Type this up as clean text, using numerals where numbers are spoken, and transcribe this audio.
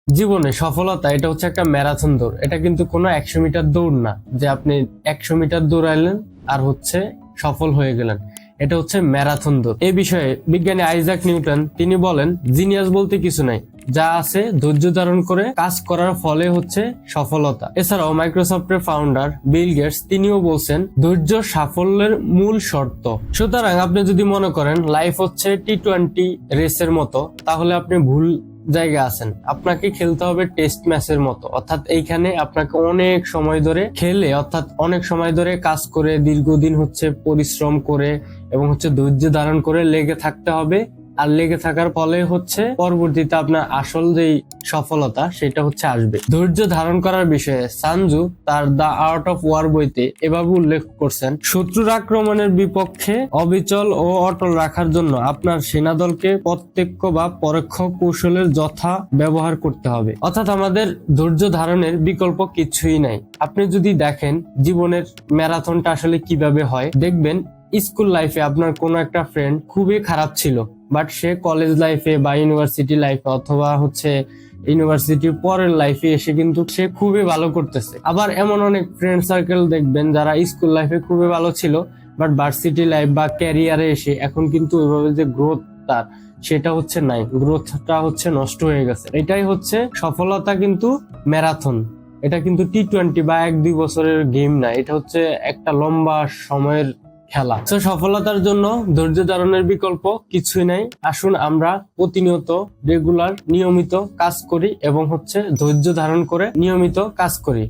জীবনে সফলতা এটা হচ্ছে একটা ম্যারাথন দৌড়। এটা কিন্তু কোনো 100 মিটার দৌড় না যে আপনি 100 মিটার দৌড়াইলেন আর হচ্ছে সফল হয়ে গেলেন। এটা হচ্ছে ম্যারাথন দৌড়। এই বিষয়ে বিজ্ঞানী আইজাক নিউটন তিনি বলেন, জিনিয়াস বলতে কিছু নাই, যা আছে ধৈর্য ধারণ করে কাজ করার ফলে হচ্ছে সফলতা। এছাড়াও মাইক্রোসফটের ফাউন্ডার বিল গেটস তিনিও বলছেন, ধৈর্য সাফল্যের মূল শর্ত। সুতরাং আপনি যদি মনে করেন লাইফ হচ্ছে টি-20 রেসের মতো, তাহলে আপনি ভুল জায়গা আছেন। আপনাকে খেলতে হবে টেস্ট ম্যাচের মতো, অর্থাৎ এইখানে আপনাকে অনেক সময় ধরে খেলে, অর্থাৎ অনেক সময় ধরে কাজ করে, দীর্ঘদিন হচ্ছে পরিশ্রম করে এবং হচ্ছে ধৈর্য ধারণ করে লেগে থাকতে হবে। আর লেগে থাকার ফলে হচ্ছে পরবর্তীতে আপনার আসল যেই সফলতা সেটা হচ্ছে আসবে। ধৈর্য ধারণ করার বিষয়ে সানজু তার দ্য আর্ট অফ ওয়ার বইতে এভাবে উল্লেখ করছেন, শত্রুর আক্রমণের বিপক্ষে অবিচল ও অটল রাখার জন্য আপনার সেনাদলকে প্রত্যক্ষ বা পরোক্ষ কৌশলের যথা ব্যবহার করতে হবে। অর্থাৎ আমাদের ধৈর্য ধারণের বিকল্প কিছুই নাই। আপনি যদি দেখেন জীবনের ম্যারাথনটা আসলে কিভাবে হয়, দেখবেন স্কুল লাইফে আপনার কোনো একটা ফ্রেন্ড খুবই খারাপ ছিল, বাট সে কলেজ লাইফে বা ইউনিভার্সিটি লাইফে অথবা হচ্ছে ইউনিভার্সিটির পরের লাইফে এসে কিন্তু সে খুবই ভালো করতেছে। আবার এমন অনেক ফ্রেন্ড সার্কেল দেখবেন যারা স্কুল লাইফে খুবই ভালো ছিল, বাট ভার্সিটি লাইফ বা ক্যারিয়ারে এসে এখন কিন্তু ওইভাবে যে গ্রোথ তার সেটা হচ্ছে নাই, গ্রোথটা হচ্ছে নষ্ট হয়ে গেছে। এটাই হচ্ছে সফলতা, কিন্তু ম্যারাথন। এটা কিন্তু টি-20 বা 1-2 বছরের গেম না, এটা হচ্ছে একটা লম্বা সময়ের খেলা। তো সফলতার জন্য ধৈর্য ধারণের বিকল্প কিছুই নাই। আসুন আমরা প্রতিনিয়ত রেগুলার নিয়মিত কাজ করি এবং হচ্ছে ধৈর্য ধারণ করে নিয়মিত কাজ করি।